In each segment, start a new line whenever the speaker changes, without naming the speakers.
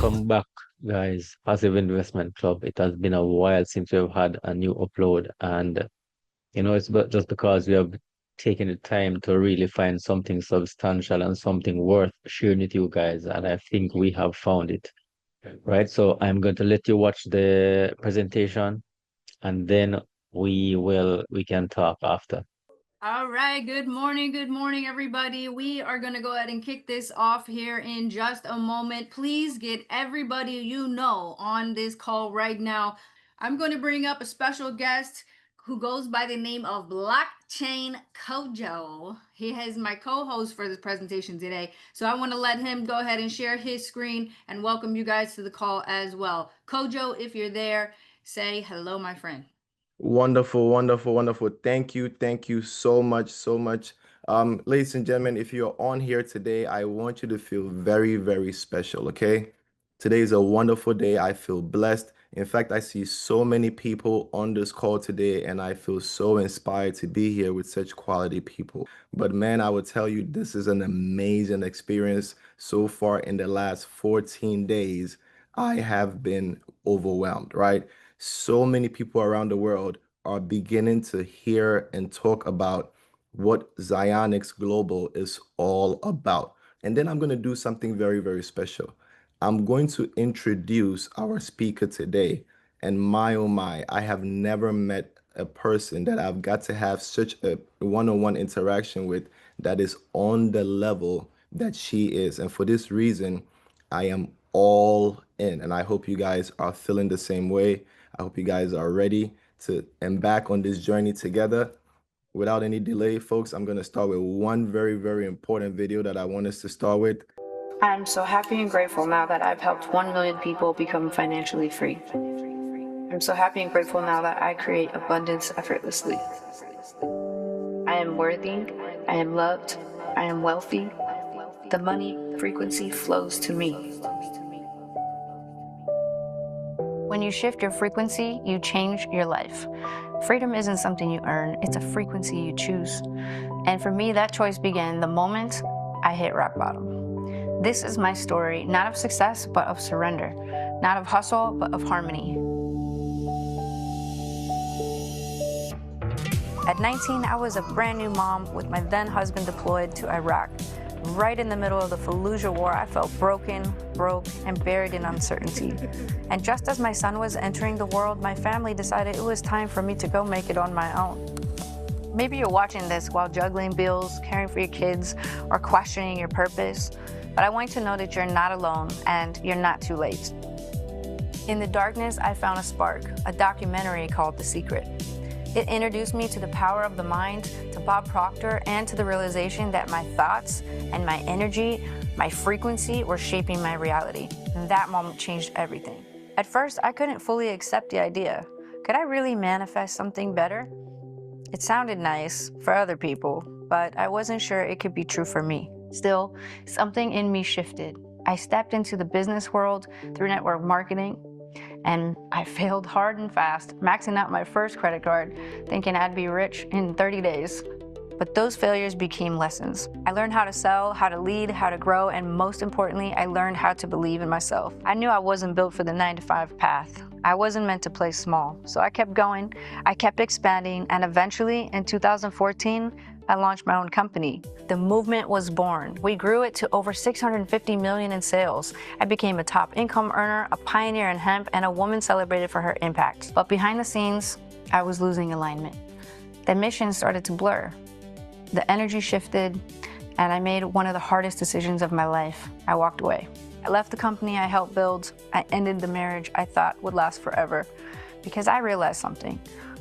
Welcome back, guys. Passive Investment Club. It has been a while since we've had a new upload, and it's just because we have taken the time to really find something substantial and something worth sharing with you guys, and I think we have found it. Right, so I'm going to let you watch the presentation, and then we can talk after.
All right, good morning, everybody. We are going to go ahead and kick this off here in just a moment. Please get everybody you know on this call right now. I'm going to bring up a special guest who goes by the name of Blockchain Kojo. He is my co-host for this presentation today. So I want to let him go ahead and share his screen and welcome you guys to the call as well. Kojo, if you're there, say hello, my friend.
Wonderful, wonderful, wonderful. Thank you so much, so much. Ladies and gentlemen, if you're on here today, I want you to feel very, very special, okay? Today is a wonderful day. I feel blessed. In fact, I see so many people on this call today, and I feel so inspired to be here with such quality people. But man, I would tell you, this is an amazing experience so far in the last 14 days. I have been overwhelmed, right? So many people around the world are beginning to hear and talk about what Zionix Global is all about. And then I'm going to do something very, very special. I'm going to introduce our speaker today. And my oh my, I have never met a person that I've got to have such a one-on-one interaction with that is on the level that she is. And for this reason, I am all in. And I hope you guys are feeling the same way. I hope you guys are ready to embark on this journey together. Without any delay, folks, I'm going to start with one very, very important video that I want us to start with.
I'm so happy and grateful now that I've helped 1 million people become financially free. I'm so happy and grateful now that I create abundance effortlessly. I am worthy, I am loved, I am wealthy. The money frequency flows to me.
When you shift your frequency, you change your life. Freedom isn't something you earn, it's a frequency you choose. And for me, that choice began the moment I hit rock bottom. This is my story, not of success, but of surrender. Not of hustle, but of harmony. At 19, I was a brand new mom with my then husband deployed to Iraq. Right in the middle of the Fallujah war, I felt broken, broke, and buried in uncertainty. And just as my son was entering the world, my family decided it was time for me to go make it on my own. Maybe you're watching this while juggling bills, caring for your kids, or questioning your purpose, but I want you to know that you're not alone and you're not too late. In the darkness, I found a spark, a documentary called The Secret. It introduced me to the power of the mind, to Bob Proctor, and to the realization that my thoughts and my energy, my frequency were shaping my reality. And that moment changed everything. At first, I couldn't fully accept the idea. Could I really manifest something better? It sounded nice for other people, but I wasn't sure it could be true for me. Still, something in me shifted. I stepped into the business world through network marketing, and I failed hard and fast, maxing out my first credit card, thinking I'd be rich in 30 days. But those failures became lessons. I learned how to sell, how to lead, how to grow, and most importantly, I learned how to believe in myself. I knew I wasn't built for the 9-to-5 path. I wasn't meant to play small, so I kept going, I kept expanding, and eventually, in 2014, I launched my own company. The movement was born. We grew it to over 650 million in sales. I became a top income earner, a pioneer in hemp, and a woman celebrated for her impact. But behind the scenes, I was losing alignment. The mission started to blur. The energy shifted, and I made one of the hardest decisions of my life. I walked away. I left the company I helped build. I ended the marriage I thought would last forever because I realized something.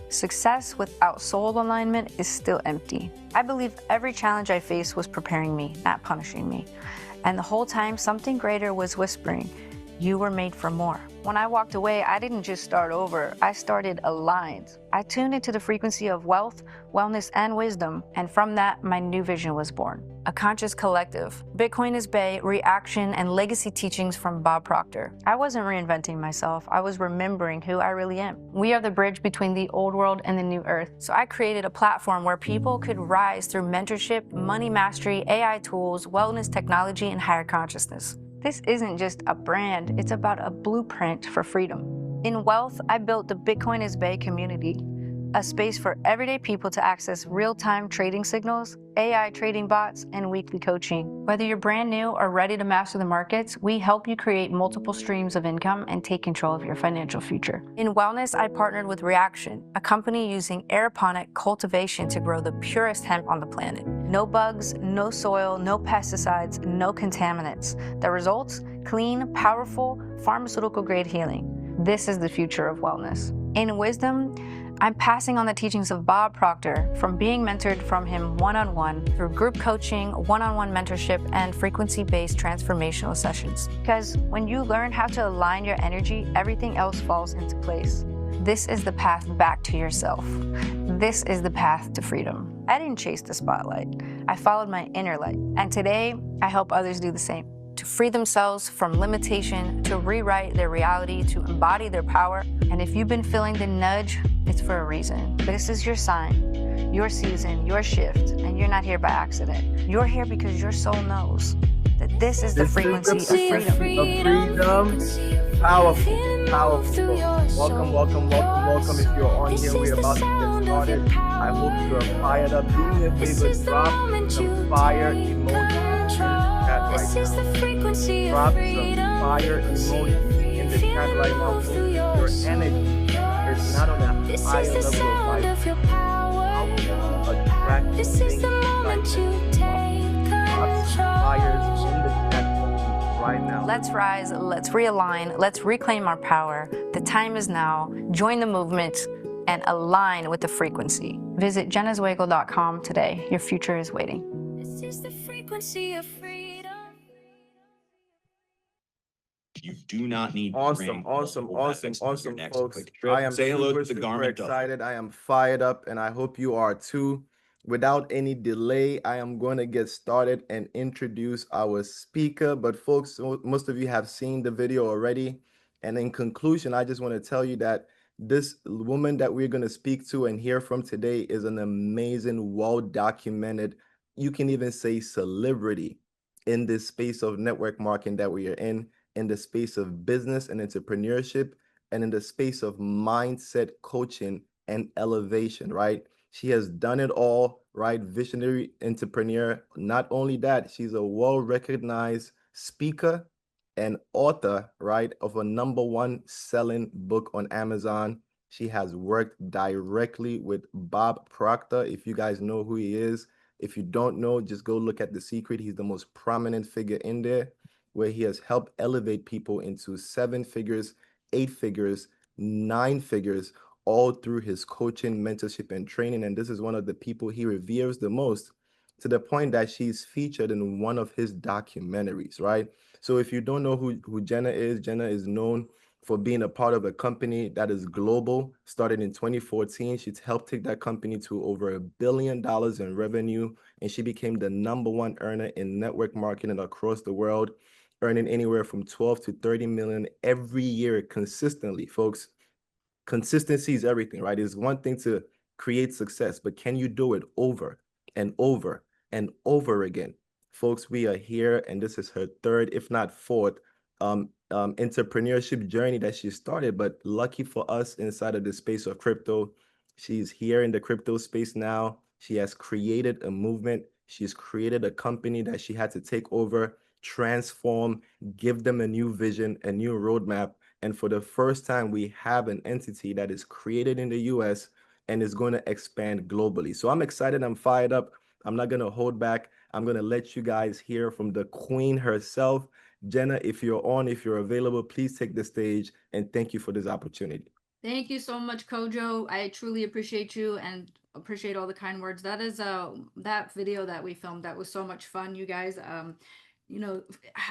Success without soul alignment is still empty. I believe every challenge I faced was preparing me, not punishing me. And the whole time, something greater was whispering, you were made for more. When I walked away, I didn't just start over, I started aligned. I tuned into the frequency of wealth, wellness, and wisdom, and from that, my new vision was born. A conscious collective, Bitcoin is Bay, reaction, and legacy teachings from Bob Proctor. I wasn't reinventing myself, I was remembering who I really am. We are the bridge between the old world and the new earth. So I created a platform where people could rise through mentorship, money mastery, AI tools, wellness technology, and higher consciousness. This isn't just a brand, it's about a blueprint for freedom. In Wealth, I built the Bitcoin is Bay community, a space for everyday people to access real-time trading signals, AI trading bots, and weekly coaching. Whether you're brand new or ready to master the markets, we help you create multiple streams of income and take control of your financial future. In Wellness, I partnered with Reaction, a company using aeroponic cultivation to grow the purest hemp on the planet. No bugs, no soil, no pesticides, no contaminants. The results? Clean, powerful, pharmaceutical-grade healing. This is the future of wellness. In Wisdom, I'm passing on the teachings of Bob Proctor, from being mentored from him one-on-one through group coaching, one-on-one mentorship, and frequency-based transformational sessions. Because when you learn how to align your energy, everything else falls into place. This is the path back to yourself. This is the path to freedom. I didn't chase the spotlight. I followed my inner light. And today, I help others do the same. To free themselves from limitation, to rewrite their reality, to embody their power. And if you've been feeling the nudge, it's for a reason. This is your sign, your season, your shift, and you're not here by accident. You're here because your soul knows that this is the frequency of freedom.
Powerful, powerful. Welcome. If you're on here, we're about to get started. I hope you are fired up. Do me a favor, drop some fire emoji in the chat right now. Drop some fire emoji in the chat right now. Your energy is not on a higher level of vibration. Attract things like fires in the chat right now.
Let's rise, let's realign, let's reclaim our power. The time is now. Join the movement and align with the frequency. Visit jennaswagel.com today. Your future is waiting.
This is the frequency of freedom.
You do not need to
Awesome,
bring
awesome,
multiple weapons on your next
folks.
quick trip.
I am
Say hello
super,
to the
super
garment of
excited. I am fired up, and I hope you are too. Without any delay, I am going to get started and introduce our speaker. But folks, most of you have seen the video already. And in conclusion, I just want to tell you that this woman that we're going to speak to and hear from today is an amazing, well-documented, you can even say celebrity in this space of network marketing that we are in the space of business and entrepreneurship, and in the space of mindset coaching and elevation, right? She has done it all, right? Visionary entrepreneur. Not only that, she's a well-recognized speaker and author, right, of a #1 selling book on Amazon. She has worked directly with Bob Proctor. If you guys know who he is, if you don't know, just go look at The Secret. He's the most prominent figure in there, where he has helped elevate people into 7 figures, 8 figures, 9 figures, all through his coaching, mentorship, and training. And this is one of the people he reveres the most, to the point that she's featured in one of his documentaries, right? So if you don't know who Jenna is known for being a part of a company that is global, started in 2014. She's helped take that company to over $1 billion in revenue, and she became the #1 earner in network marketing across the world, earning anywhere from 12 to 30 million every year consistently, folks. Consistency is everything, right? It's one thing to create success, but can you do it over and over and over again? Folks, we are here, and this is her 3rd, if not 4th, entrepreneurship journey that she started. But lucky for us, inside of the space of crypto, she's here in the crypto space now. She has created a movement. She's created a company that she had to take over, transform, give them a new vision, a new roadmap. And for the first time, we have an entity that is created in the US and is going to expand globally. So I'm excited. I'm fired up. I'm not going to hold back. I'm going to let you guys hear from the queen herself. Jenna, if you're available, please take the stage, and thank you for this opportunity.
Thank you so much, Kojo. I truly appreciate you and appreciate all the kind words. That is that video that we filmed, that was so much fun, you guys. You know,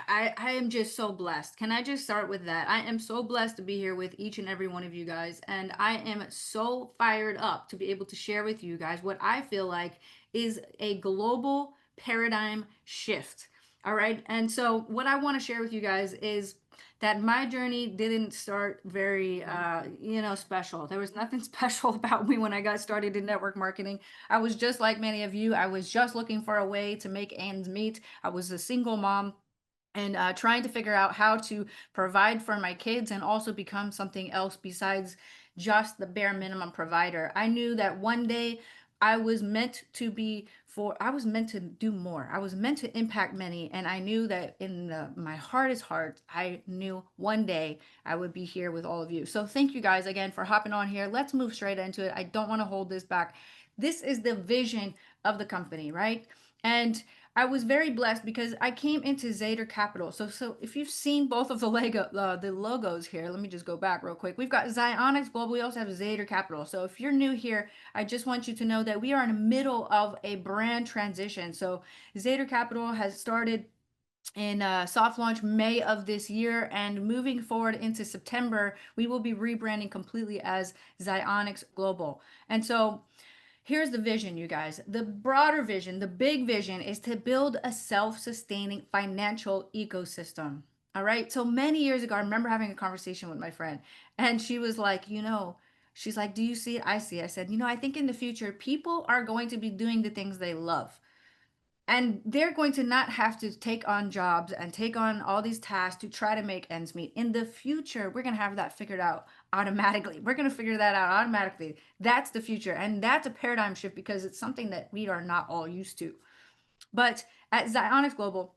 I am just so blessed. Can I just start with that? I am so blessed to be here with each and every one of you guys, and I am so fired up to be able to share with you guys what I feel like is a global paradigm shift. All right. And so what I want to share with you guys is that my journey didn't start very, special. There was nothing special about me when I got started in network marketing. I was just like many of you. I was just looking for a way to make ends meet. I was a single mom. and trying to figure out how to provide for my kids and also become something else besides just the bare minimum provider. I knew that one day I was meant to be I was meant to do more. I was meant to impact many. And I knew that in my hardest heart, I knew one day I would be here with all of you. So thank you guys again for hopping on here. Let's move straight into it. I don't want to hold this back. This is the vision of the company, right? And I was very blessed because I came into Zader Capital. So if you've seen both of the logos here, let me just go back real quick. We've got Zionix Global. We also have Zader Capital. So if you're new here, I just want you to know that we are in the middle of a brand transition. So Zader Capital has started in soft launch May of this year, and moving forward into September, we will be rebranding completely as Zionix Global. And so here's the vision, you guys. The broader vision, the big vision is to build a self sustaining financial ecosystem. All right. So many years ago, I remember having a conversation with my friend, and she was like, she's like, do you see it? I see it. I said, I think in the future, people are going to be doing the things they love. And they're going to not have to take on jobs and take on all these tasks to try to make ends meet. In the future, we're going to have that figured out automatically. We're going to figure that out automatically. That's the future. And that's a paradigm shift because it's something that we are not all used to. But at Zionix Global,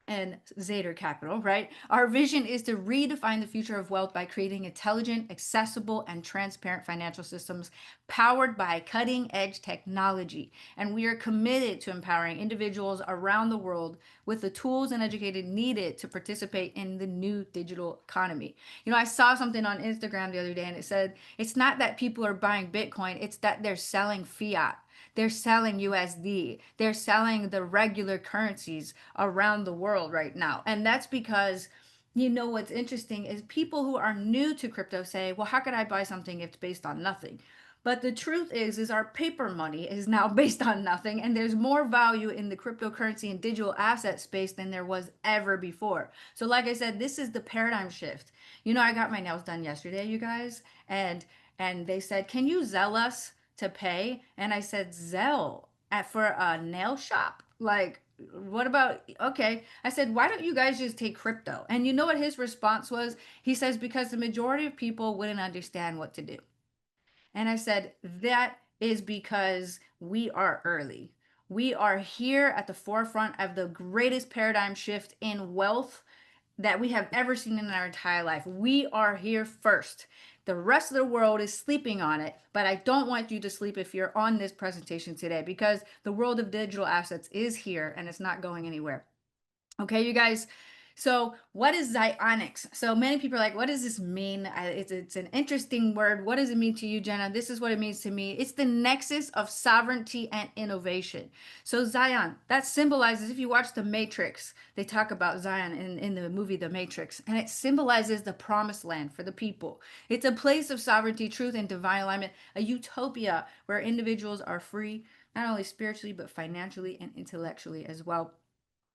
and Zader Capital, right? Our vision is to redefine the future of wealth by creating intelligent, accessible, and transparent financial systems powered by cutting edge technology. And we are committed to empowering individuals around the world with the tools and education needed to participate in the new digital economy. I saw something on Instagram the other day and it said, it's not that people are buying Bitcoin, it's that they're selling fiat. They're selling USD. They're selling the regular currencies around the world right now. And that's because, what's interesting is people who are new to crypto say, well, how could I buy something if it's based on nothing? But the truth is our paper money is now based on nothing, and there's more value in the cryptocurrency and digital asset space than there was ever before. So like I said, this is the paradigm shift. I got my nails done yesterday, you guys, and they said, can you Zelle us to pay? And I said, Zelle for a nail shop? Like, what about, okay. I said, why don't you guys just take crypto? And you know what his response was? He says, because the majority of people wouldn't understand what to do. And I said, that is because we are early. We are here at the forefront of the greatest paradigm shift in wealth that we have ever seen in our entire life. We are here first. The rest of the world is sleeping on it, but I don't want you to sleep if you're on this presentation today because the world of digital assets is here and it's not going anywhere. Okay, you guys. So what is Zionix? So many people are like, what does this mean? It's an interesting word. What does it mean to you, Jenna? This is what it means to me. It's the nexus of sovereignty and innovation. So Zion, that symbolizes, if you watch The Matrix, they talk about Zion in the movie The Matrix, and it symbolizes the promised land for the people. It's a place of sovereignty, truth, and divine alignment, a utopia where individuals are free, not only spiritually, but financially and intellectually as well.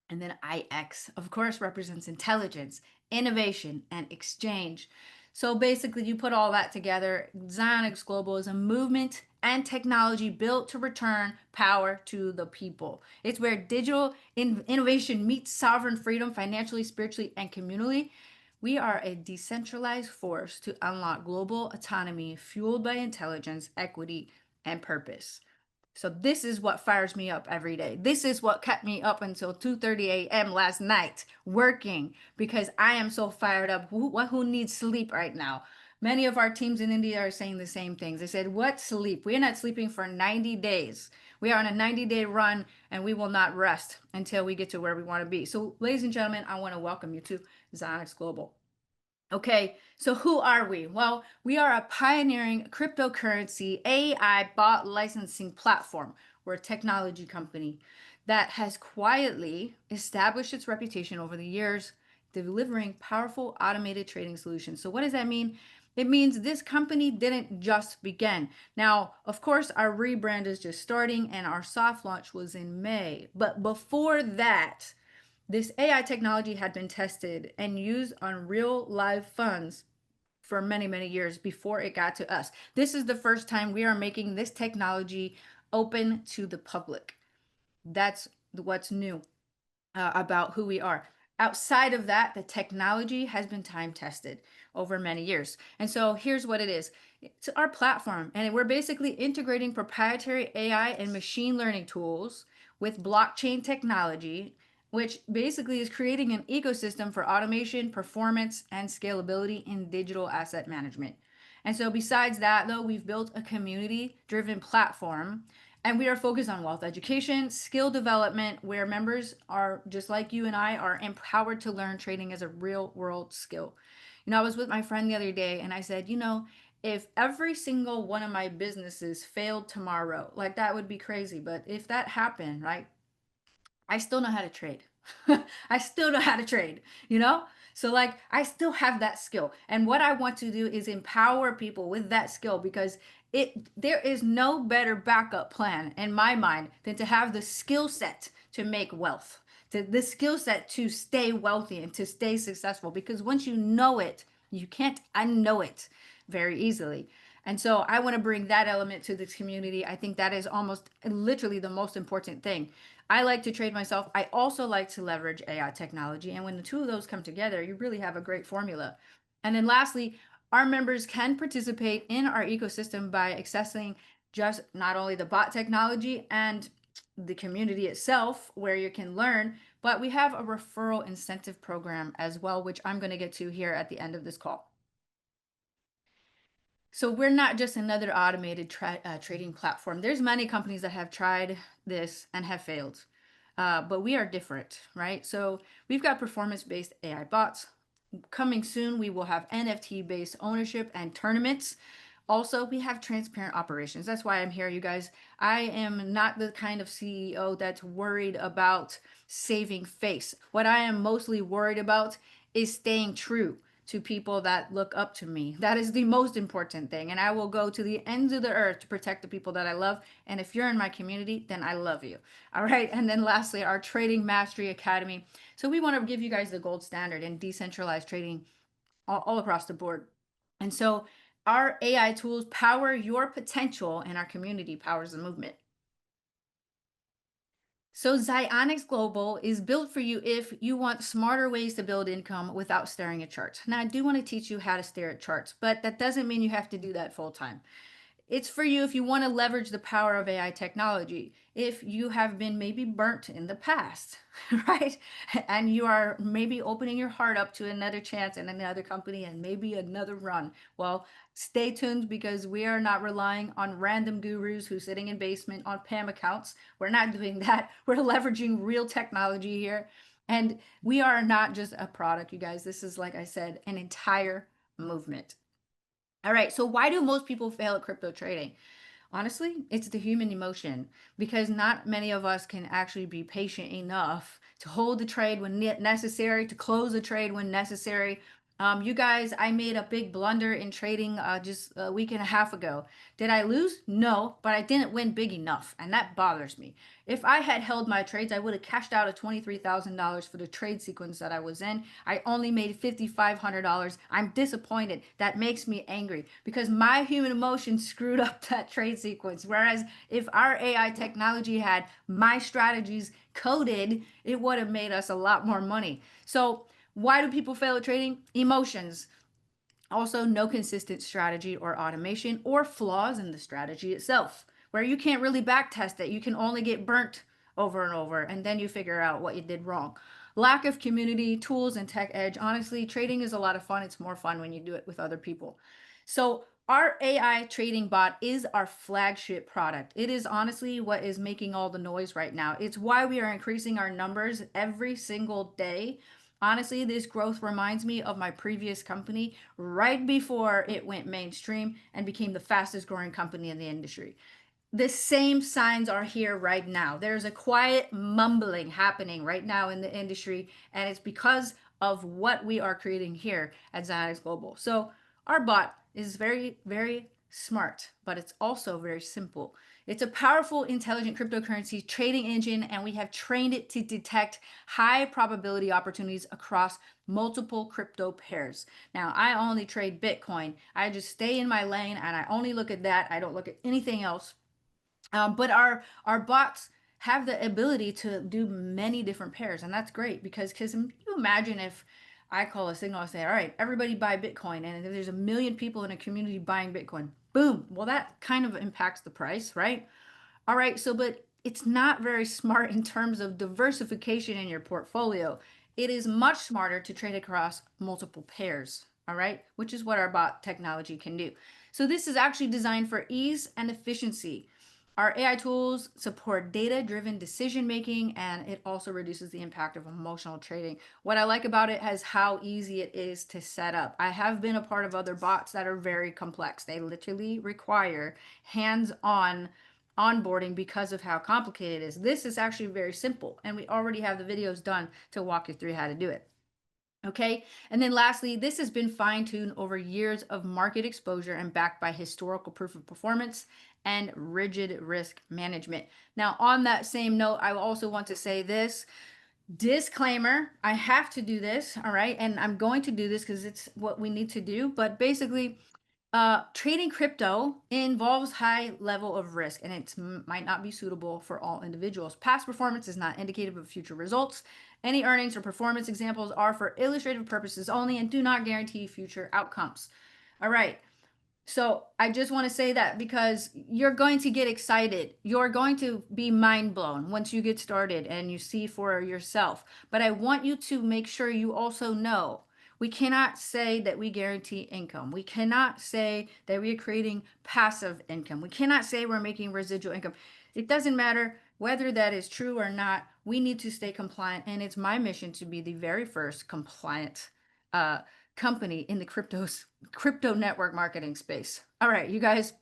And then IX, of course, represents intelligence, innovation, and exchange. So basically, you put all that together. Zionix Global is a movement and technology built to return power to the people. It's where digital innovation meets sovereign freedom financially, spiritually, and communally. We are a decentralized force to unlock global autonomy fueled by intelligence, equity, and purpose. So this is what fires me up every day. This is what kept me up until 2:30 a.m. last night working because I am so fired up. Who needs sleep right now? Many of our teams in India are saying the same things. They said, what sleep? We're not sleeping for 90 days. We are on a 90-day run and we will not rest until we get to where we want to be. So ladies and gentlemen, I want to welcome you to Zionix Global. Okay, so who are we? Well, we are a pioneering cryptocurrency AI bot licensing platform. We're a technology company that has quietly established its reputation over the years, delivering powerful automated trading solutions. So what does that mean? It means this company didn't just begin. Now, of course, our rebrand is just starting and our soft launch was in May. But before that, this AI technology had been tested and used on real live funds for many, many years before it got to us. This is the first time we are making this technology open to the public. That's what's new about who we are. Outside of that, the technology has been time tested over many years. And so here's what it is. It's our platform, and we're basically integrating proprietary AI and machine learning tools with blockchain technology, which basically is creating an ecosystem for automation, performance, and scalability in digital asset management. And so besides that, though, we've built a community-driven platform, and we are focused on wealth education, skill development, where members are just like you and I are empowered to learn trading as a real world skill. I was with my friend the other day and I said, if every single one of my businesses failed tomorrow, like that would be crazy. But if that happened, right, I still know how to trade. I still know how to trade, you know? So like I still have that skill. And what I want to do is empower people with that skill, because there is no better backup plan in my mind than to have the skill set to make wealth. The skill set to stay wealthy and to stay successful, because once you know it, you can't unknow it very easily. And so I want to bring that element to this community. I think that is almost literally the most important thing. I like to trade myself. I also like to leverage AI technology. And when the two of those come together, you really have a great formula. And then lastly, our members can participate in our ecosystem by accessing just not only the bot technology and the community itself where you can learn, but we have a referral incentive program as well, which I'm going to get to here at the end of this call. So we're not just another automated trading platform. There's many companies that have tried this and have failed, but we are different, right? So we've got performance-based AI bots. Coming soon, we will have NFT-based ownership and tournaments. Also, we have transparent operations. That's why I'm here, you guys. I am not the kind of CEO that's worried about saving face. What I am mostly worried about is staying true to people that look up to me. That is the most important thing. And I will go to the ends of the earth to protect the people that I love. And if you're in my community, then I love you. All right. And then lastly, our Trading Mastery Academy. So we want to give you guys the gold standard in decentralized trading all across the board. And so our AI tools power your potential, and our community powers the movement. So Zionix Global is built for you if you want smarter ways to build income without staring at charts. Now, I do want to teach you how to stare at charts, but that doesn't mean you have to do that full time. It's for you if you want to leverage the power of AI technology, if you have been maybe burnt in the past, right? And you are maybe opening your heart up to another chance in another company and maybe another run. Well, stay tuned, because we are not relying on random gurus who's sitting in basement on PAM accounts. We're not doing that. We're leveraging real technology here. And we are not just a product, you guys. This is, like I said, an entire movement. All right, so why do most people fail at crypto trading? Honestly, it's the human emotion, because not many of us can actually be patient enough to hold the trade when necessary, to close the trade when necessary. You guys, I made a big blunder in trading just a week and a half ago. Did I lose? No, but I didn't win big enough, and that bothers me. If I had held my trades, I would have cashed out at $23,000 for the trade sequence that I was in. I only made $5,500. I'm disappointed. That makes me angry, because my human emotion screwed up that trade sequence. Whereas if our AI technology had my strategies coded, it would have made us a lot more money. So why do people fail at trading? Emotions. Also, no consistent strategy or automation, or flaws in the strategy itself, where you can't really back test it. You can only get burnt over and over, and then you figure out what you did wrong. Lack of community, tools, and tech edge. Honestly, trading is a lot of fun. It's more fun when you do it with other people. So our AI trading bot is our flagship product. It is honestly what is making all the noise right now. It's why we are increasing our numbers every single day. Honestly, this growth reminds me of my previous company right before it went mainstream and became the fastest growing company in the industry. The same signs are here right now. There's a quiet mumbling happening right now in the industry, and it's because of what we are creating here at Zionix Global. So our bot is very, very smart, but it's also very simple. It's a powerful, intelligent cryptocurrency trading engine, and we have trained it to detect high probability opportunities across multiple crypto pairs. Now, I only trade Bitcoin. I just stay in my lane and I only look at that. I don't look at anything else. But our bots have the ability to do many different pairs. And that's great because can you imagine if I call a signal and say, all right, everybody buy Bitcoin. And if there's a million people in a community buying Bitcoin, boom, well, that kind of impacts the price, right? All right, so but it's not very smart in terms of diversification in your portfolio. It is much smarter to trade across multiple pairs, all right, which is what our bot technology can do. So this is actually designed for ease and efficiency. Our AI tools support data-driven decision making, and it also reduces the impact of emotional trading. What I like about it is how easy it is to set up. I have been a part of other bots that are very complex. They literally require hands-on onboarding because of how complicated it is. This is actually very simple, and we already have the videos done to walk you through how to do it. Okay, and then lastly, this has been fine-tuned over years of market exposure and backed by historical proof of performance and rigid risk management. Now, on that same note, I also want to say this disclaimer. I have to do this, all right, and I'm going to do this because it's what we need to do. But basically, trading crypto involves high level of risk, and it might not be suitable for all individuals. Past performance is not indicative of future results. Any earnings or performance examples are for illustrative purposes only and do not guarantee future outcomes. All right. So I just want to say that because you're going to get excited. You're going to be mind blown once you get started and you see for yourself. But I want you to make sure you also know we cannot say that we guarantee income. We cannot say that we are creating passive income. We cannot say we're making residual income. It doesn't matter whether that is true or not. We need to stay compliant. And it's my mission to be the very first compliant company in the crypto network marketing space. All right, you guys.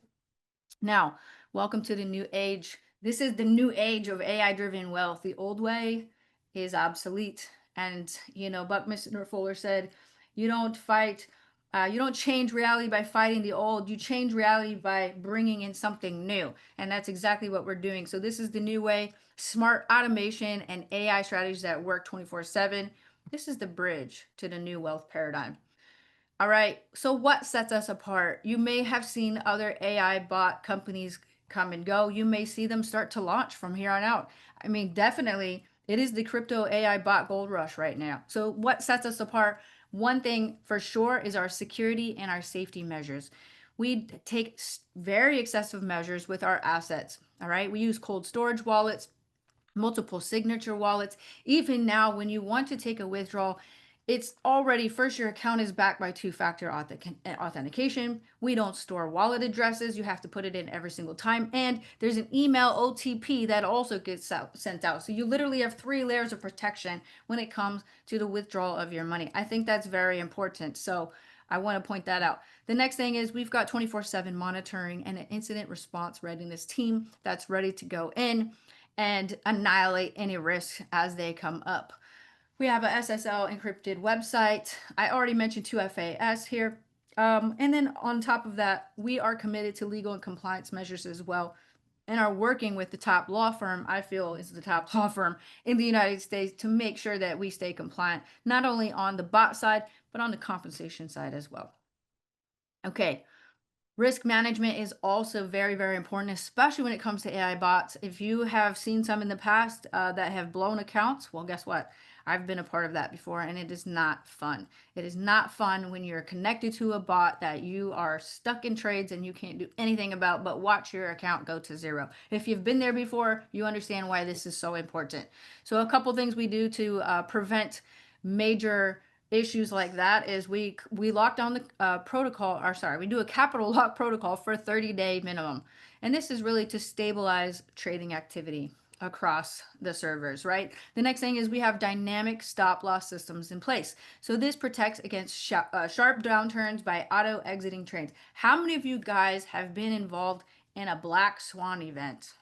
Now, welcome to the new age. This is the new age of AI driven wealth. The old way is obsolete. And, Buckminster Fuller said, you don't change reality by fighting the old. You change reality by bringing in something new. And that's exactly what we're doing. So this is the new way, smart automation and AI strategies that work 24/7. This is the bridge to the new wealth paradigm. All right, so what sets us apart? You may have seen other AI bot companies come and go. You may see them start to launch from here on out. I mean, definitely, it is the crypto AI bot gold rush right now. So what sets us apart? One thing for sure is our security and our safety measures. We take very excessive measures with our assets, all right? We use cold storage wallets, multiple signature wallets. Even now, when you want to take a withdrawal, it's already first, your account is backed by two-factor authentication. We don't store wallet addresses. You have to put it in every single time. And there's an email OTP that also gets sent out. So you literally have 3 layers of protection when it comes to the withdrawal of your money. I think that's very important. So I want to point that out. The next thing is we've got 24/7 monitoring and an incident response readiness team that's ready to go in and annihilate any risks as they come up. We have a SSL encrypted website. I already mentioned 2FAS here. And then on top of that, we are committed to legal and compliance measures as well, and are working with the top law firm, I feel is the top law firm in the United States, to make sure that we stay compliant, not only on the bot side, but on the compensation side as well. Okay. Risk management is also very, very important, especially when it comes to AI bots. If you have seen some in the past that have blown accounts, well, guess what? I've been a part of that before, and it is not fun. It is not fun when you're connected to a bot that you are stuck in trades and you can't do anything about but watch your account go to zero. If you've been there before, you understand why this is so important. So a couple things we do to prevent major issues like that is we lock down the protocol, or sorry, we do a capital lock protocol for a 30-day minimum. And this is really to stabilize trading activity across the servers, right? The next thing is we have dynamic stop loss systems in place. So this protects against sharp downturns by auto exiting trades. How many of you guys have been involved in a black swan event?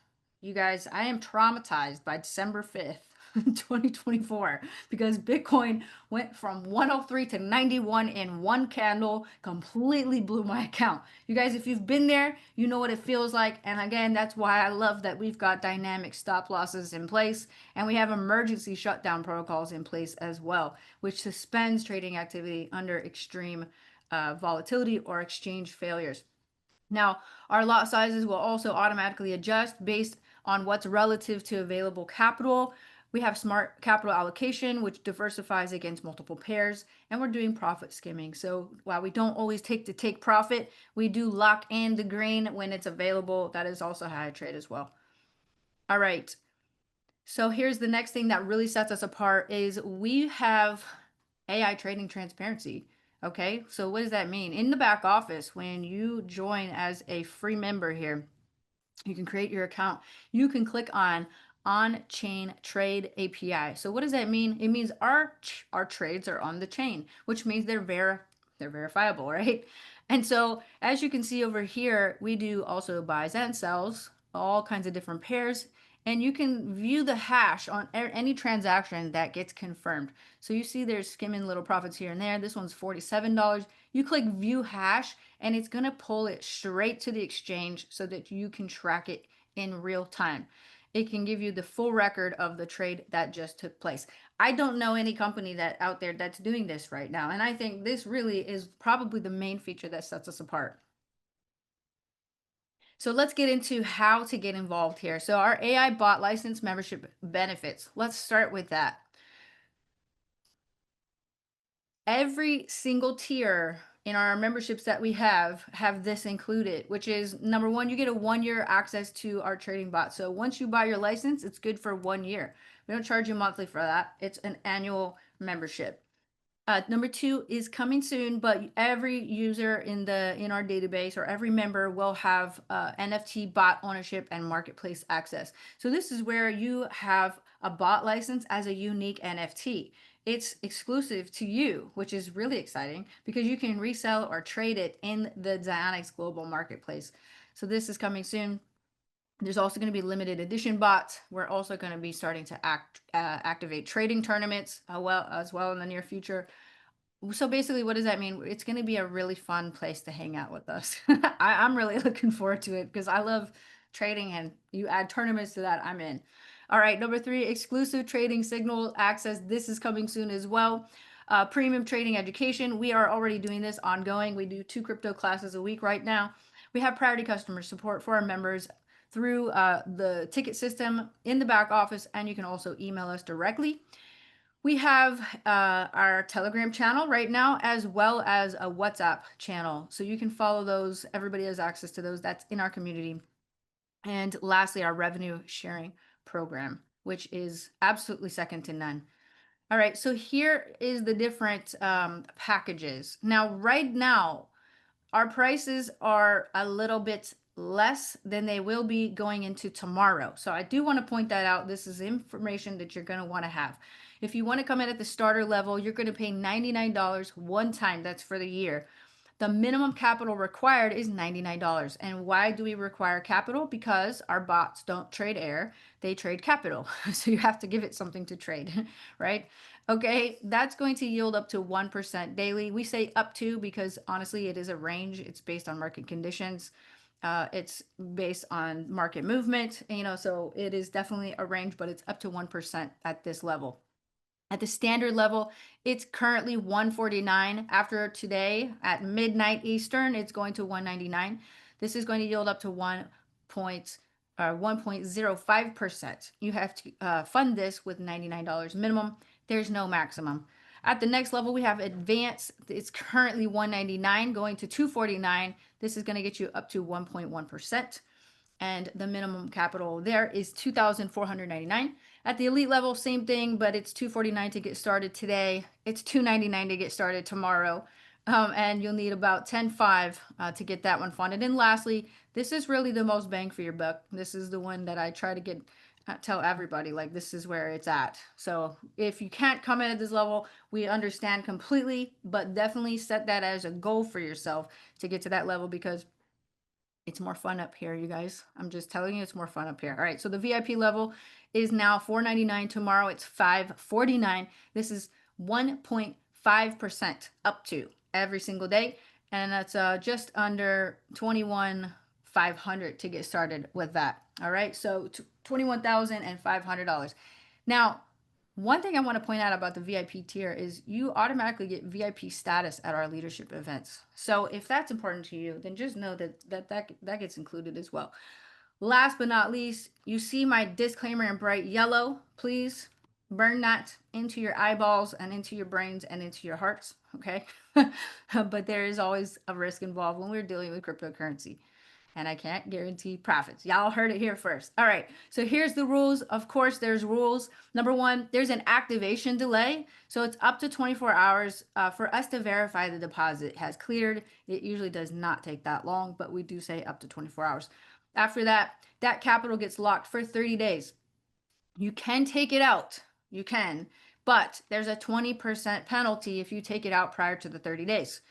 You guys, I am traumatized by December 5th. 2024, because Bitcoin went from 103 to 91 in one candle, completely blew my account. You guys, if you've been there, you know what it feels like. And again, that's why I love that we've got dynamic stop losses in place, and we have emergency shutdown protocols in place as well, which suspends trading activity under extreme volatility or exchange failures. Now, our lot sizes will also automatically adjust based on what's relative to available capital. We have smart capital allocation, which diversifies against multiple pairs, and we're doing profit skimming. So while we don't always take profit, we do lock in the green when it's available. That is also how I trade as well. All right. So here's the next thing that really sets us apart is we have AI trading transparency. Okay. So what does that mean? In the back office, when you join as a free member here, you can create your account. You can click on chain trade API. So what does that mean? It means our trades are on the chain, which means they're verifiable, right? And so as you can see over here, we do also buys and sells, all kinds of different pairs, and you can view the hash on any transaction that gets confirmed. So you see there's skimming little profits here and there. This one's $47. You click view hash and it's going to pull it straight to the exchange so that you can track it in real time. It can give you the full record of the trade that just took place. I don't know any company that out there that's doing this right now. And I think this really is probably the main feature that sets us apart. So let's get into how to get involved here. So our AI bot license membership benefits. Let's start with that. Every single tier in our memberships that we have this included, which is number one, you get a 1-year access to our trading bot. So once you buy your license, it's good for 1 year. We don't charge you monthly for that. It's an annual membership. Number two is coming soon, but every user in our database or every member will have NFT bot ownership and marketplace access. So this is where you have a bot license as a unique NFT. It's exclusive to you, which is really exciting because you can resell or trade it in the Zionix Global marketplace. So this is coming soon. There's also going to be limited edition bots. We're also going to be starting to activate trading tournaments as well in the near future. So basically, what does that mean? It's going to be a really fun place to hang out with us. I'm really looking forward to it because I love trading, and you add tournaments to that, I'm in. All right, number three, exclusive trading signal access. This is coming soon as well. Premium trading education. We are already doing this ongoing. We do 2 crypto classes a week right now. We have priority customer support for our members through the ticket system in the back office, and you can also email us directly. We have our Telegram channel right now, as well as a WhatsApp channel. So you can follow those. Everybody has access to those. That's in our community. And lastly, our revenue sharing program, which is absolutely second to none. All right, so here is the different packages. Now, right now, our prices are a little bit less than they will be going into tomorrow. So I do want to point that out. This is information that you're going to want to have. If you want to come in at the starter level, you're going to pay $99 one time. That's for the year. The minimum capital required is $99. And why do we require capital? Because our bots don't trade air, they trade capital. So you have to give it something to trade, right? Okay, that's going to yield up to 1% daily. We say up to because honestly, it is a range. It's based on market conditions. It's based on market movement, so it is definitely a range, but it's up to 1% at this level. At the standard level, it's currently 149. After today at midnight Eastern, it's going to 199. This is going to yield up to 1.05%. You have to fund this with $99 minimum. There's no maximum. At the next level, we have advanced. It's currently 199 going to 249. This is going to get you up to 1.1%. And the minimum capital there is $2,499. At the elite level, same thing, but it's $249 to get started today. It's $299 to get started tomorrow. And you'll need about 10.5 to get that one funded. And lastly, this is really the most bang for your buck. This is the one that I try to tell everybody, like, this is where it's at. So if you can't come in at this level, we understand completely, but definitely set that as a goal for yourself to get to that level because it's more fun up here, you guys. I'm just telling you, it's more fun up here. All right, so the VIP level is now $499. Tomorrow it's $549. This is 1.5% up to every single day, and that's just under $21,500 to get started with that. All right, so $21,500. Now, one thing I want to point out about the VIP tier is you automatically get VIP status at our leadership events. So if that's important to you, then just know that gets included as well. Last but not least, you see my disclaimer in bright yellow. Please burn that into your eyeballs and into your brains and into your hearts, okay? But there is always a risk involved when we're dealing with cryptocurrency, and I can't guarantee profits. Y'all heard it here first. All right, so here's the rules. Of course, there's rules. Number one, there's an activation delay. So it's up to 24 hours for us to verify the deposit has cleared. It usually does not take that long, but we do say up to 24 hours. After that, that capital gets locked for 30 days. You can take it out. You can, but there's a 20% penalty if you take it out prior to the 30 days.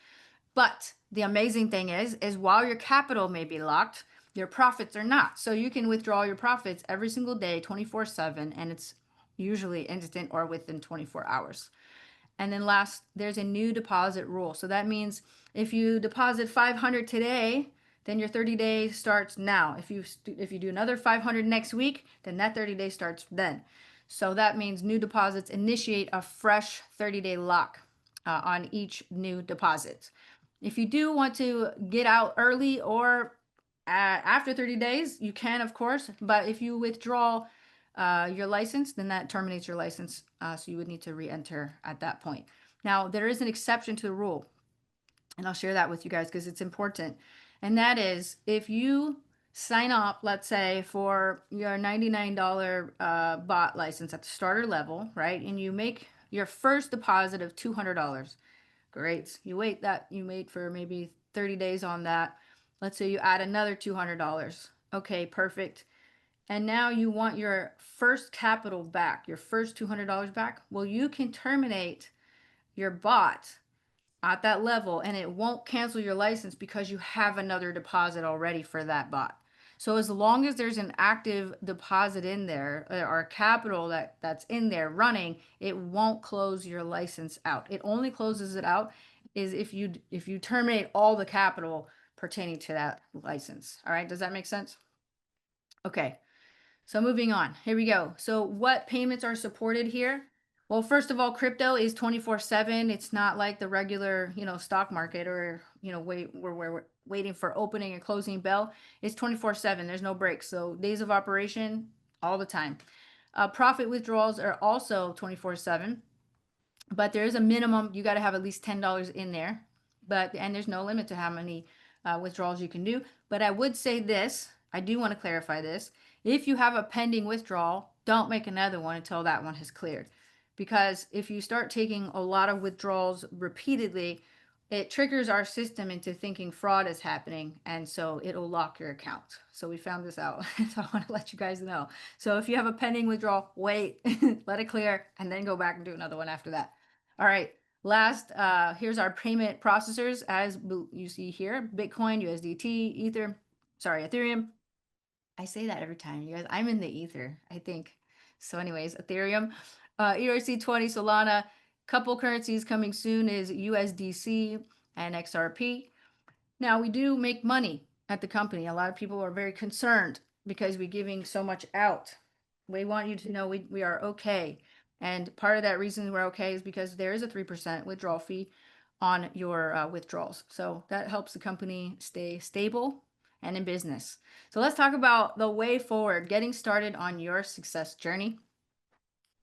But the amazing thing is while your capital may be locked, your profits are not. So you can withdraw your profits every single day, 24/7, and it's usually instant or within 24 hours. And then last, there's a new deposit rule. So that means if you deposit 500 today, then your 30 days starts now. If you do another 500 next week, then that 30 days starts then. So that means new deposits initiate a fresh 30-day lock on each new deposit. If you do want to get out early or after 30 days, you can, of course. But if you withdraw your license, then that terminates your license. So you would need to re-enter at that point. Now, there is an exception to the rule, and I'll share that with you guys because it's important. And that is if you sign up, let's say, for your $99 bot license at the starter level, right? And you make your first deposit of $200. Great. You wait for maybe 30 days on that. Let's say you add another $200. Okay, perfect. And now you want your first capital back, your first $200 back. Well, you can terminate your bot at that level and it won't cancel your license because you have another deposit already for that bot. So as long as there's an active deposit in there or capital that's in there running, it won't close your license out. It only closes it out is if you terminate all the capital pertaining to that license. All right, does that make sense? Okay. So moving on, here we go. So what payments are supported here? Well, first of all, crypto is 24/7. It's not like the regular, stock market or, we're waiting for opening and closing bell. It's 24/7. There's no breaks. So days of operation all the time. Profit withdrawals are also 24/7, but there is a minimum. You got to have at least $10 in there. And there's no limit to how many withdrawals you can do. But I would say this, I do want to clarify this. If you have a pending withdrawal, don't make another one until that one has cleared. Because if you start taking a lot of withdrawals repeatedly, it triggers our system into thinking fraud is happening. And so it'll lock your account. So we found this out. So I want to let you guys know. So if you have a pending withdrawal, wait, let it clear, and then go back and do another one after that. All right. Last, here's our payment processors as you see here: Bitcoin, USDT, Ethereum. I say that every time, you guys. I'm in the ether, I think. So anyways, Ethereum, ERC20, Solana. Couple currencies coming soon is USDC and XRP. Now, we do make money at the company. A lot of people are very concerned because we're giving so much out. We want you to know we are okay. And part of that reason we're okay is because there is a 3% withdrawal fee on your withdrawals. So that helps the company stay stable and in business. So let's talk about the way forward, getting started on your success journey.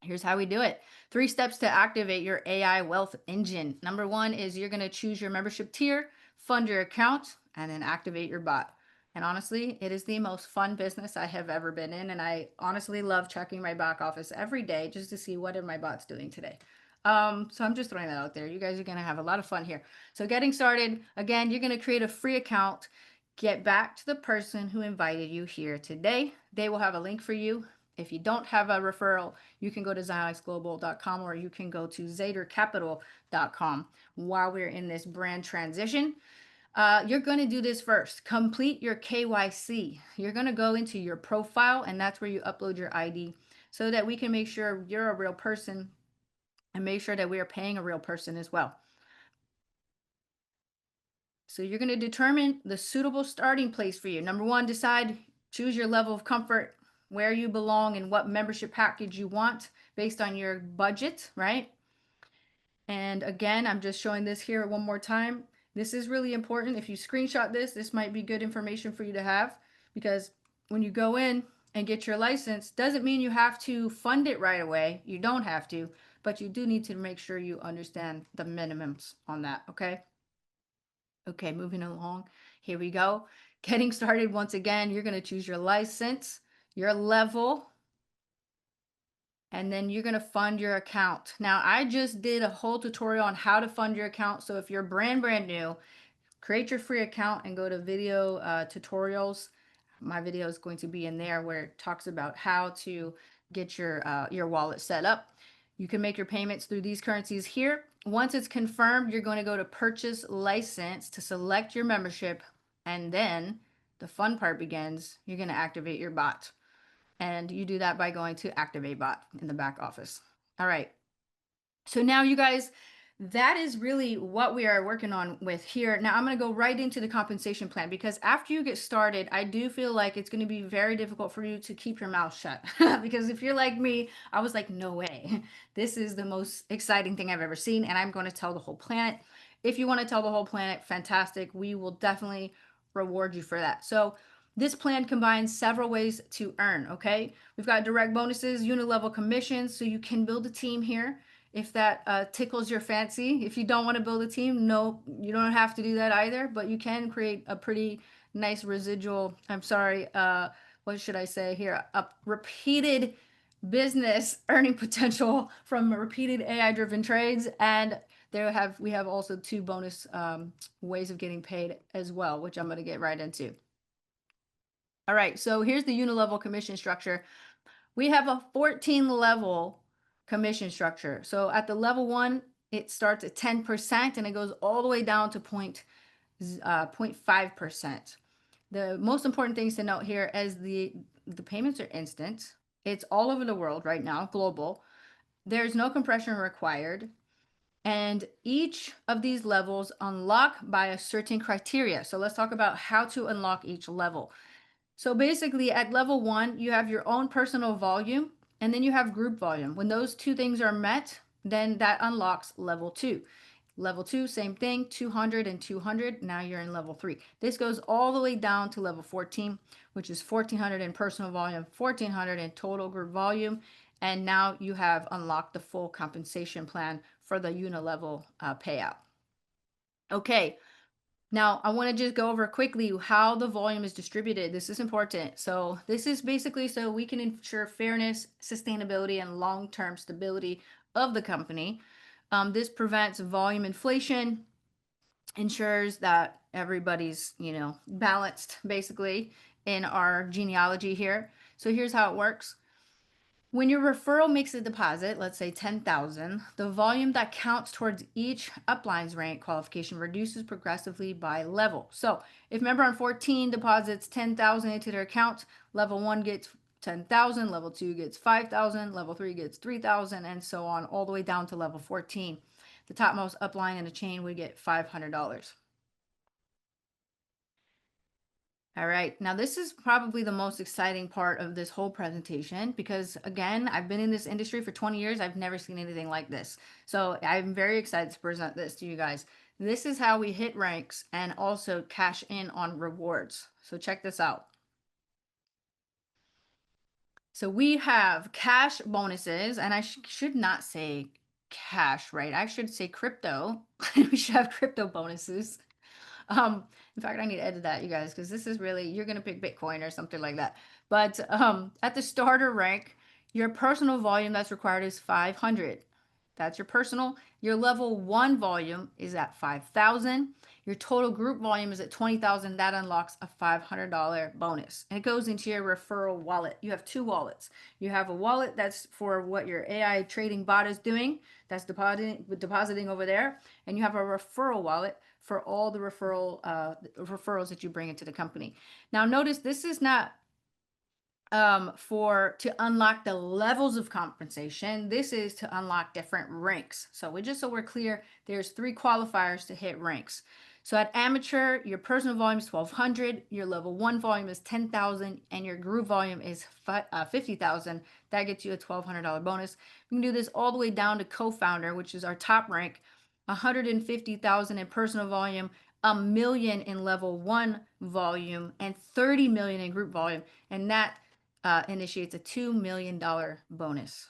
Here's how we do it. 3 steps to activate your AI wealth engine. Number 1 is you're going to choose your membership tier, fund your account, and then activate your bot. And honestly, it is the most fun business I have ever been in. And I honestly love checking my back office every day just to see what are my bots doing today. So I'm just throwing that out there. You guys are going to have a lot of fun here. So getting started, again, you're going to create a free account. Get back to the person who invited you here today. They will have a link for you. If you don't have a referral, you can go to zionixglobal.com or you can go to zadercapital.com while we're in this brand transition. You're going to do this first. Complete your KYC. You're going to go into your profile, and that's where you upload your ID so that we can make sure you're a real person and make sure that we are paying a real person as well. So you're going to determine the suitable starting place for you. Number 1, choose your level of comfort, where you belong, and what membership package you want based on your budget, right? And again, I'm just showing this here one more time. This is really important. If you screenshot this might be good information for you to have, because when you go in and get your license, doesn't mean you have to fund it right away. You don't have to, but you do need to make sure you understand the minimums on that, okay? Okay, moving along. Here we go. Getting started once again, you're going to choose your license, your level, and then you're going to fund your account. Now, I just did a whole tutorial on how to fund your account. So if you're brand new, create your free account and go to video tutorials. My video is going to be in there where it talks about how to get your wallet set up. You can make your payments through these currencies here. Once it's confirmed, you're going to go to purchase license to select your membership, and then the fun part begins. You're going to activate your bot, and you do that by going to activate bot in the back office. All right. So now you guys, that is really what we are working on with here. Now I'm going to go right into the compensation plan, because after you get started, I do feel like it's going to be very difficult for you to keep your mouth shut. Because if you're like me, I was like, no way. This is the most exciting thing I've ever seen, and I'm going to tell the whole planet. If you want to tell the whole planet, fantastic. We will definitely reward you for that. So this plan combines several ways to earn, okay? We've got direct bonuses, unit level commissions, so you can build a team here if that tickles your fancy. If you don't want to build a team, no, you don't have to do that either, but you can create a pretty nice residual, what should I say here? A repeated business earning potential from repeated AI driven trades. And we have also 2 bonus ways of getting paid as well, which I'm going to get right into. All right, so here's the unilevel commission structure. We have a 14 level commission structure. So at the level 1, it starts at 10% and it goes all the way down to 0.5%. The most important things to note here is the payments are instant. It's all over the world right now, global. There's no compression required. And each of these levels unlock by a certain criteria. So let's talk about how to unlock each level. So basically at level 1, you have your own personal volume, and then you have group volume. When those 2 things are met, then that unlocks level 2. Level 2, same thing, 200 and 200. Now you're in level 3. This goes all the way down to level 14, which is 1400 in personal volume, 1400 in total group volume. And now you have unlocked the full compensation plan for the unilevel payout. Okay. Now, I want to just go over quickly how the volume is distributed. This is important. So this is basically so we can ensure fairness, sustainability, and long-term stability of the company. This prevents volume inflation, ensures that everybody's, balanced basically in our genealogy here. So here's how it works. When your referral makes a deposit, let's say 10,000, the volume that counts towards each upline's rank qualification reduces progressively by level. So if member on 14 deposits 10,000 into their account, level 1 gets 10,000, level 2 gets 5,000, level 3 gets 3,000, and so on, all the way down to level 14. The topmost upline in the chain would get $500. All right, now this is probably the most exciting part of this whole presentation, because again, I've been in this industry for 20 years. I've never seen anything like this. So I'm very excited to present this to you guys. This is how we hit ranks and also cash in on rewards. So check this out. So we have cash bonuses, and I should not say cash, right? I should say crypto. We should have crypto bonuses. In fact, I need to edit that, you guys, because this is really, you're going to pick Bitcoin or something like that. But at the starter rank, your personal volume that's required is 500. That's your personal. Your level 1 volume is at 5,000. Your total group volume is at 20,000. That unlocks a $500 bonus. And it goes into your referral wallet. You have 2 wallets. You have a wallet that's for what your AI trading bot is doing. That's depositing over there. And you have a referral wallet for all the referrals that you bring into the company. Now notice this is not to unlock the levels of compensation. This is to unlock different ranks. So we're clear, there's 3 qualifiers to hit ranks. So at amateur, your personal volume is 1,200, your level 1 volume is 10,000, and your group volume is 50,000. That gets you a $1,200 bonus. We can do this all the way down to co-founder, which is our top rank, 150,000 in personal volume, 1 million in level 1 volume and 30 million in group volume, and that initiates a $2 million bonus.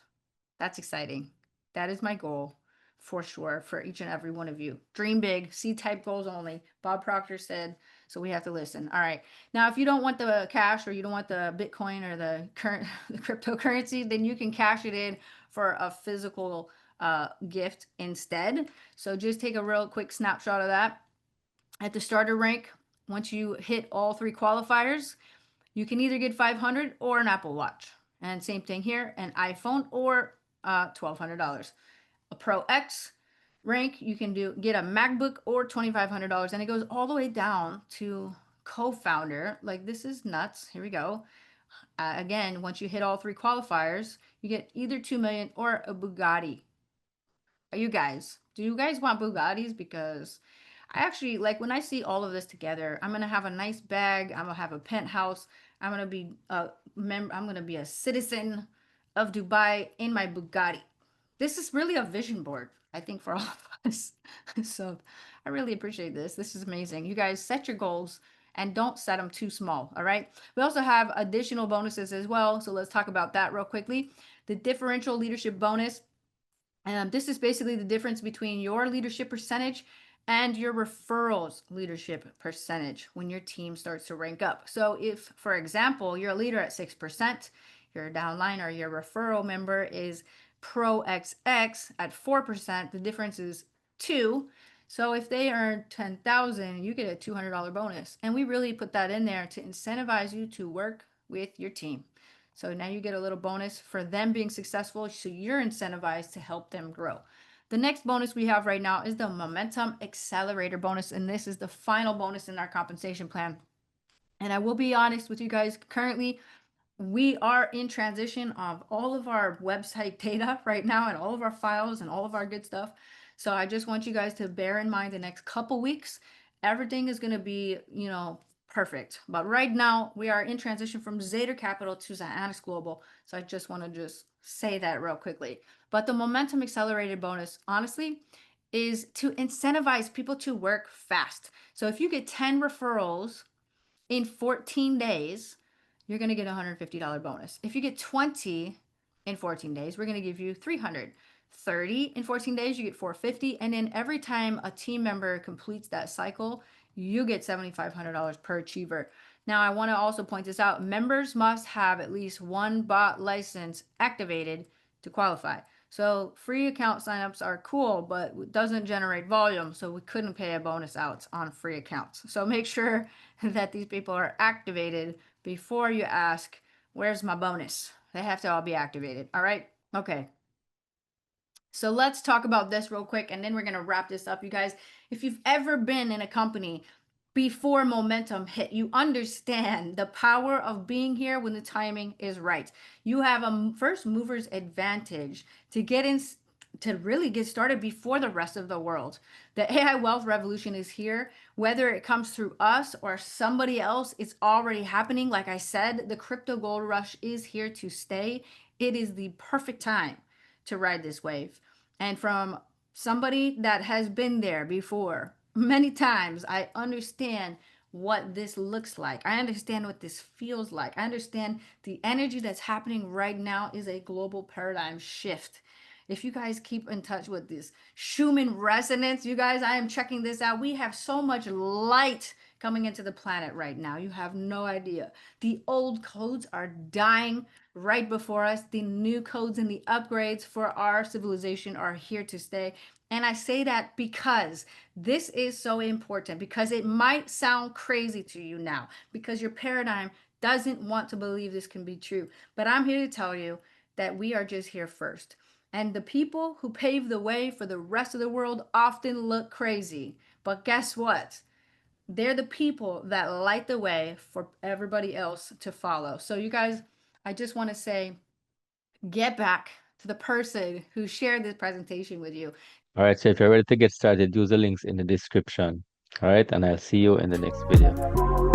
That's exciting. That is my goal for sure for each and every one of you. Dream big, C-type goals only. Bob Proctor said, so we have to listen. All right. Now, if you don't want the cash or you don't want the Bitcoin or the current the cryptocurrency, then you can cash it in for a physical gift instead. So just take a real quick snapshot of that. At the starter rank, once you hit all 3 qualifiers, you can either get 500 or an Apple Watch. And same thing here, an iPhone or $1,200. A Pro X rank, you can get a MacBook or $2,500, and it goes all the way down to co-founder. Like, this is nuts. Here we go. Again, once you hit all 3 qualifiers, you get either 2 million or a Bugatti. Do you guys want Bugattis? Because I actually, like, when I see all of this together, I'm gonna have a nice bag, I'm gonna have a penthouse, I'm gonna be a citizen of Dubai in my Bugatti. This is really a vision board, I think, for all of us. So I really appreciate this. This is amazing. You guys set your goals and don't set them too small. All right. We also have additional bonuses as well. So let's talk about that real quickly. The differential leadership bonus. This is basically the difference between your leadership percentage and your referrals leadership percentage when your team starts to rank up. So if, for example, you're a leader at 6%, your downline or your referral member is Pro XX at 4%, the difference is 2. So if they earn 10,000, you get a $200 bonus. And we really put that in there to incentivize you to work with your team. So now you get a little bonus for them being successful, so you're incentivized to help them grow. The next bonus we have right now is the Momentum Accelerator bonus, and this is the final bonus in our compensation plan. And I will be honest with you guys, currently we are in transition of all of our website data right now and all of our files and all of our good stuff. So I just want you guys to bear in mind the next couple weeks, everything is going to be, perfect. But right now we are in transition from Zader Capital to Zionix Global. So I just want to say that real quickly. But the Momentum Accelerated bonus, honestly, is to incentivize people to work fast. So if you get 10 referrals in 14 days, you're going to get a $150 bonus. If you get 20 in 14 days, we're going to give you 300. 30 in 14 days, you get 450. And then every time a team member completes that cycle, you get $7,500 per achiever. Now, I want to also point this out. Members must have at least one bot license activated to qualify. So free account signups are cool, but it doesn't generate volume. So we couldn't pay a bonus out on free accounts. So make sure that these people are activated before you ask, where's my bonus? They have to all be activated. All right. Okay. So let's talk about this real quick, and then we're going to wrap this up, you guys. If you've ever been in a company before momentum hit, you understand the power of being here when the timing is right. You have a first mover's advantage to get in, to really get started before the rest of the world. The AI wealth revolution is here. Whether it comes through us or somebody else, it's already happening. Like I said, the crypto gold rush is here to stay. It is the perfect time to ride this wave. And from somebody that has been there before many times, I understand what this looks like. I understand what this feels like. I understand the energy that's happening right now is a global paradigm shift. If you guys keep in touch with this Schumann resonance, you guys, I am checking this out. We have so much light coming into the planet right now. You have no idea. The old codes are dying right before us. The new codes and the upgrades for our civilization are here to stay. And I say that because this is so important, because it might sound crazy to you now, because your paradigm doesn't want to believe this can be true. But I'm here to tell you that we are just here first. And the people who pave the way for the rest of the world often look crazy. But guess what? They're the people that light the way for everybody else to follow. So you guys, I just want to say, get back to the person who shared this presentation with you.
All right, so if you're ready to get started, use the links in the description. All right, and I'll see you in the next video.